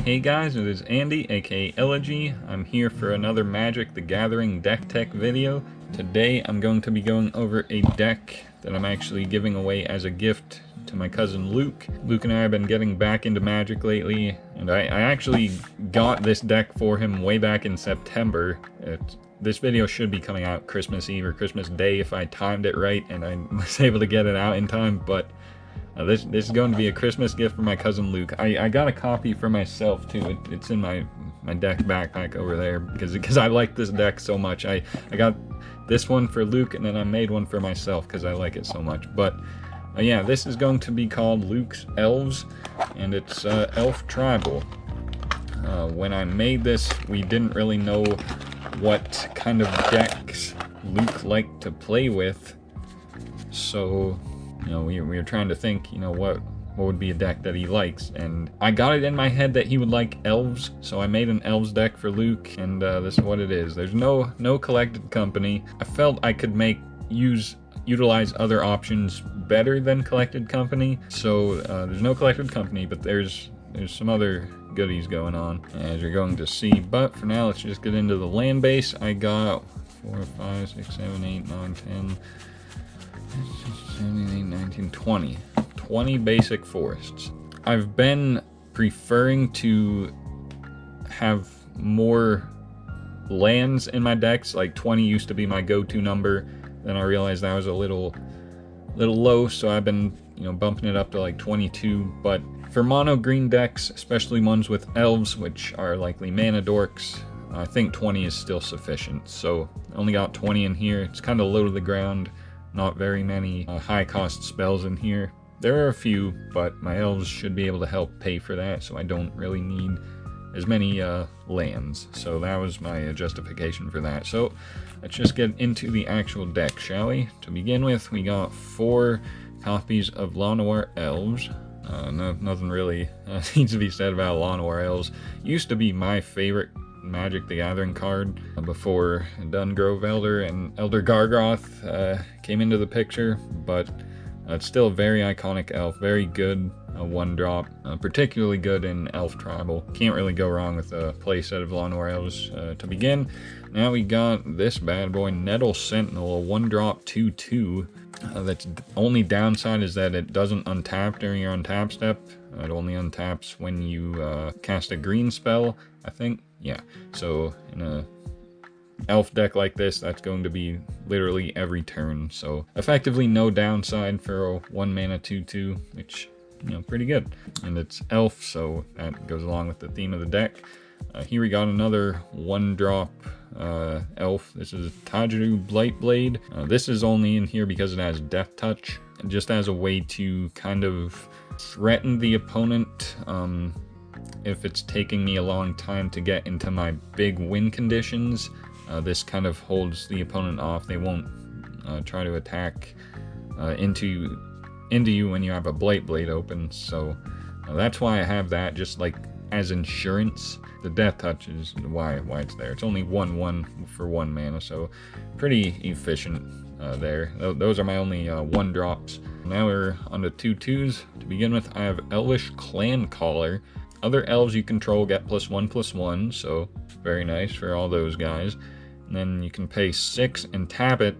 Hey guys, it is Andy, aka Elogee. I'm here for another Magic the Gathering deck tech video. Today I'm going to be going over a deck that I'm actually giving away as a gift to my cousin Luke. Luke and I have been getting back into Magic lately, and I actually got this deck for him way back in September. This video should be coming out Christmas Eve or Christmas Day if I timed it right and I was able to get it out in time, but this is going to be a Christmas gift for my cousin Luke. I got a copy for myself too. It's in my deck backpack over there because I like this deck so much. I got this one for Luke and then I made one for myself because I like it so much. But yeah, this is going to be called Luke's Elves, and it's Elf Tribal. When I made this, we didn't really know what kind of decks Luke liked to play with, so we were trying to think, what would be a deck that he likes, and I got it in my head that he would like Elves, so I made an Elves deck for Luke, and this is what it is. There's no collected company. I felt I could utilize other options better than collected company, so there's no collected company, but there's some other goodies going on, as you're going to see. But for now, let's just get into the land base. I got 4, 5, 6, 7, 8, 9, 10, 17, 19, 20 basic forests. I've been preferring to have more lands in my decks. Like 20 used to be my go-to number, then I realized that was a little low, so I've been bumping it up to like 22. But for mono green decks, especially ones with elves, which are likely mana dorks, I think 20 is still sufficient. So I only got 20 in here. It's kind of low to the ground. Not very many high cost spells in here. There are a few, but my elves should be able to help pay for that, so I don't really need as many lands. So that was my justification for that. So let's just get into the actual deck, shall we? To begin with, we got 4 copies of La Noir Elves. Nothing really needs to be said about La Noir Elves. Used to be my favorite Magic the Gathering card before Dungrove Elder and Elder Gargoth came into the picture, but it's still a very iconic elf, very good 1-drop, particularly good in Elf Tribal. Can't really go wrong with a playset of La Noir Elves to begin. Now we got this bad boy, Nettle Sentinel, a 1-drop 2/2. That's only downside is that it doesn't untap during your untap step. It only untaps when you cast a green spell, I think. Yeah, so in a elf deck like this, that's going to be literally every turn. So effectively no downside for a 1-mana 2/2, which, pretty good. And it's elf, so that goes along with the theme of the deck. Here we got another 1-drop elf. This is Tajuru Blightblade. This is only in here because it has Death Touch, just as a way to kind of threaten the opponent. If it's taking me a long time to get into my big win conditions, this kind of holds the opponent off. They won't try to attack into you when you have a Blightblade open. So that's why I have that, just like as insurance. The Death Touch is why it's there. It's only 1/1 for 1 mana, so pretty efficient there. Those are my only 1-drops. Now we're on to 2/2s. To begin with, I have Elvish Clan Caller. Other elves you control get +1/+1, so very nice for all those guys. And then you can pay 6 and tap it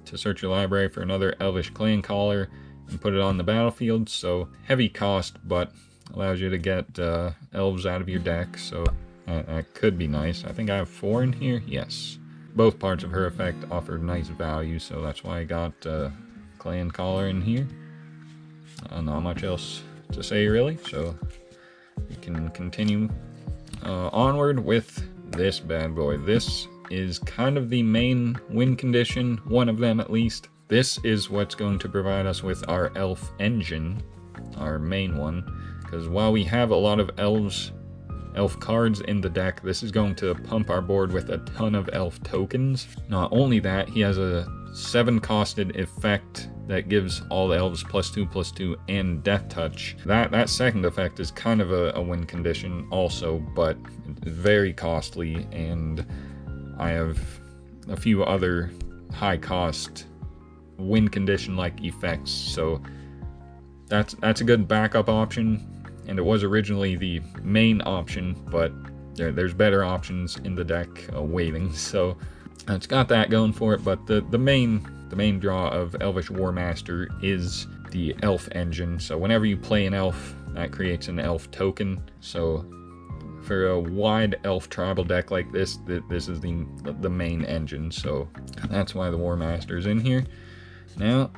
to search your library for another Elvish Clan Caller and put it on the battlefield. So heavy cost, but allows you to get elves out of your deck, so that could be nice. I think I have 4 in here. Yes. Both parts of her effect offer nice value, so that's why I got Clan Caller in here. Not much else to say, really, so we can continue onward with this bad boy. This is kind of the main win condition, one of them at least. This is what's going to provide us with our elf engine, our main one, because while we have a lot of elf cards in the deck, this is going to pump our board with a ton of elf tokens. Not only that, he has a 7-costed effect that gives all the elves +2/+2 and Death Touch. That second effect is kind of a win condition also, but it's very costly, and I have a few other high cost win condition like effects, so that's a good backup option. and it was originally the main option, but there's better options in the deck waiting, so it's got that going for it. But the main draw of Elvish Warmaster is the elf engine. So whenever you play an elf, that creates an elf token. So for a wide elf tribal deck like this, this is the main engine. So that's why the Warmaster's in here. Now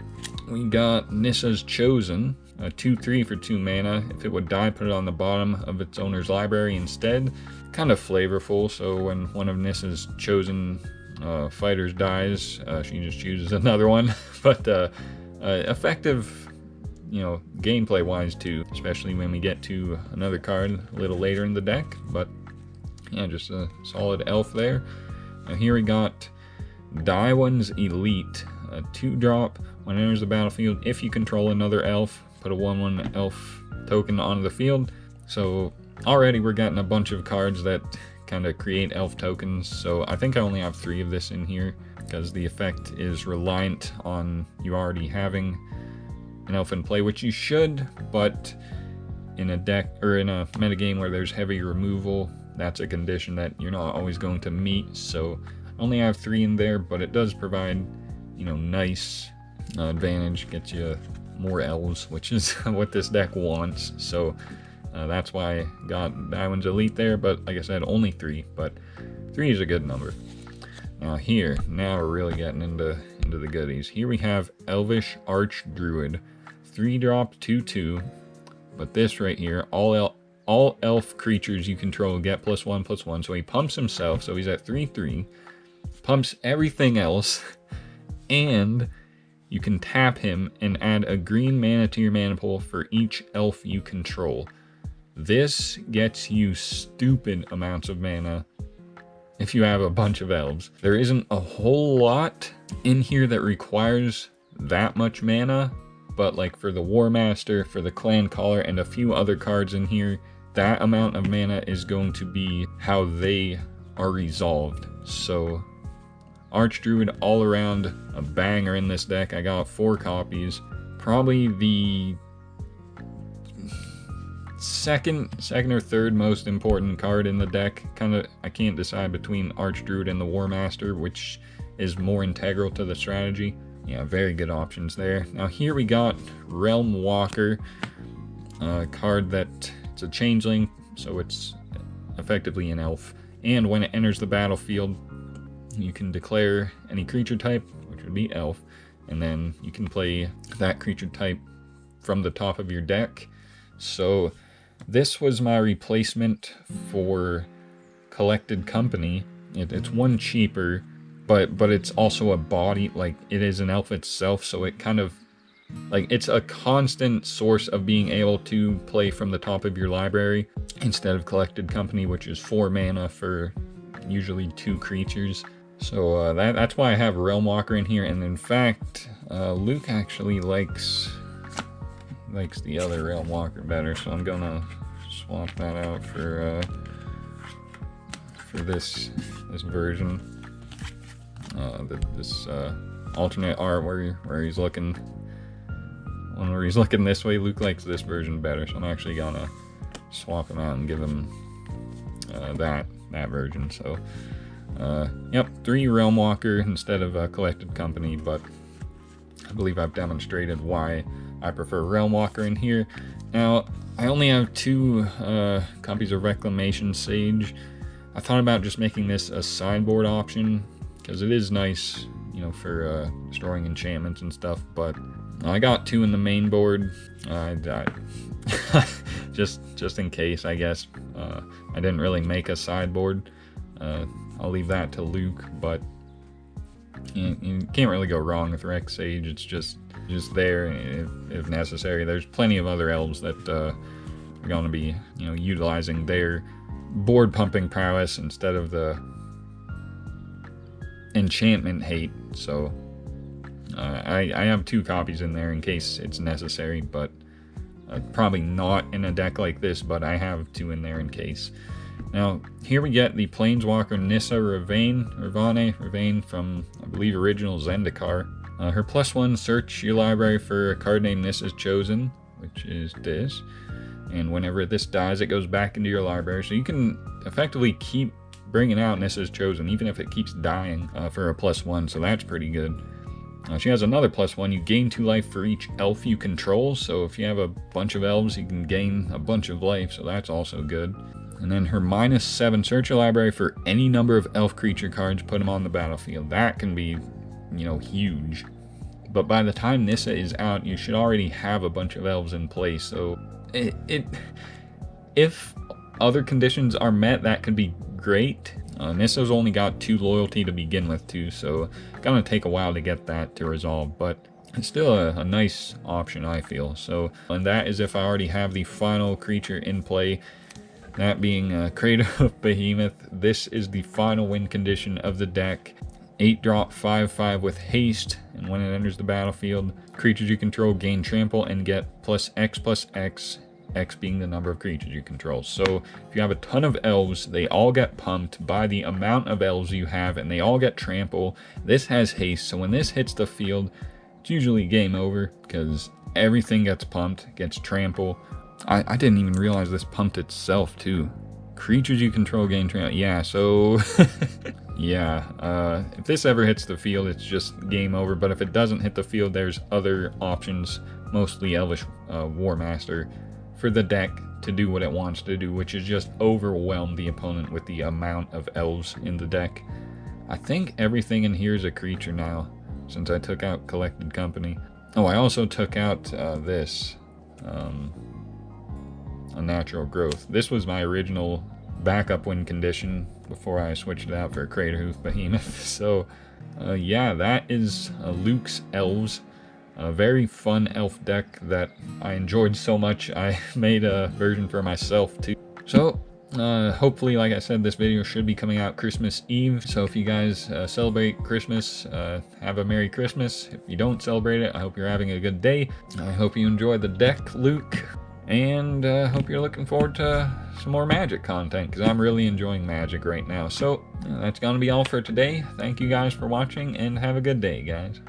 we got Nissa's Chosen, a 2/3 for 2 mana. If it would die, put it on the bottom of its owner's library instead. Kind of flavorful, so when one of Nissa's Chosen fighters dies, she just chooses another one. But effective, you know, gameplay wise too, especially when we get to another card a little later in the deck. But yeah, just a solid elf there. Now here we got Daiwan's Elite, a 2-drop. When it enters the battlefield, if you control another elf, put a 1/1 elf token onto the field. So already we're getting a bunch of cards that kind of create elf tokens. So I think I only have 3 of this in here, because the effect is reliant on you already having an elf in play, which you should, but in a deck or in a metagame where there's heavy removal, that's a condition that you're not always going to meet. So I only have 3 in there, but it does provide, you know, nice advantage, gets you more elves, which is what this deck wants. So that's why I got Daiwan's Elite there, but like I said, only 3, but 3 is a good number. Now we're really getting into the goodies. Here we have Elvish Archdruid, 3-drop 2/2, but this right here, all elf creatures you control get +1/+1, so he pumps himself, so he's at 3/3, pumps everything else, and you can tap him and add a green mana to your mana pool for each elf you control. This gets you stupid amounts of mana if you have a bunch of elves. There isn't a whole lot in here that requires that much mana, but like for the Warmaster, for the Clan Caller, and a few other cards in here, that amount of mana is going to be how they are resolved. So Archdruid all around a banger in this deck. I got 4 copies. Probably the second or third most important card in the deck. I can't decide between Archdruid and the Warmaster, which is more integral to the strategy. Yeah, very good options there. Now here we got Realmwalker, a card that it's a changeling, so it's effectively an elf. And when it enters the battlefield, you can declare any creature type, which would be elf, and then you can play that creature type from the top of your deck. So this was my replacement for Collected Company. It's 1 cheaper, but it's also a body, like it is an elf itself, so it kind of, like, it's a constant source of being able to play from the top of your library instead of Collected Company, which is 4 mana for usually 2 creatures. So that's why I have Realmwalker in here, and in fact, Luke actually likes the other Realmwalker better, so I'm gonna swap that out for this version. This alternate art where he's looking this way. Luke likes this version better, so I'm actually gonna swap him out and give him that version. So yep, 3 Realmwalker instead of Collected Company, but I believe I've demonstrated why I prefer Realmwalker in here. Now, I only have 2 copies of Reclamation Sage. I thought about just making this a sideboard option, because it is nice, you know, for storing enchantments and stuff, but I got 2 in the main board. just in case, I guess. I didn't really make a sideboard. I'll leave that to Luke, but you can't really go wrong with Rec Sage. It's just there if necessary. There's plenty of other elves that are going to be, you know, utilizing their board pumping prowess instead of the enchantment hate. So I have 2 copies in there in case it's necessary, but probably not in a deck like this, but I have 2 in there in case. Now, here we get the Planeswalker Nissa Ravine from, I believe, original Zendikar. Her +1, search your library for a card named Nissa's Chosen, which is this. and whenever this dies, it goes back into your library. So you can effectively keep bringing out Nissa's Chosen, even if it keeps dying for a +1, so that's pretty good. She has another +1. You gain 2 life for each elf you control, so if you have a bunch of elves, you can gain a bunch of life, so that's also good. And then her -7, search your library for any number of elf creature cards, put them on the battlefield. That can be, you know, huge. But by the time Nissa is out, you should already have a bunch of elves in place, so if other conditions are met, that could be great. Nissa's only got 2 loyalty to begin with too, so it's gonna take a while to get that to resolve, but it's still a nice option, I feel. So, and that is if I already have the final creature in play, that being Crater of Behemoth. This is the final win condition of the deck. 8-drop 5/5 with haste, and when it enters the battlefield, creatures you control gain trample and get +X/+X, X being the number of creatures you control. So if you have a ton of elves, they all get pumped by the amount of elves you have, and they all get trample. This has haste, so when this hits the field, it's usually game over, because everything gets pumped, gets trample. I didn't even realize this pumped itself too. Creatures you control gain trample. Yeah, so yeah, if this ever hits the field, it's just game over. But if it doesn't hit the field, there's other options, mostly Elvish Warmaster, for the deck to do what it wants to do, which is just overwhelm the opponent with the amount of elves in the deck. I think everything in here is a creature now, since I took out Collected Company. Oh, I also took out this, a natural growth. This was my original backup win condition before I switched it out for a Crater of Behemoth. So yeah, that is Luke's Elves. A very fun elf deck that I enjoyed so much, I made a version for myself too. So hopefully, like I said, this video should be coming out Christmas Eve. So if you guys celebrate Christmas, have a Merry Christmas. If you don't celebrate it, I hope you're having a good day. I hope you enjoy the deck, Luke. And hope you're looking forward to some more Magic content, because I'm really enjoying Magic right now. So that's going to be all for today. Thank you guys for watching, and have a good day, guys.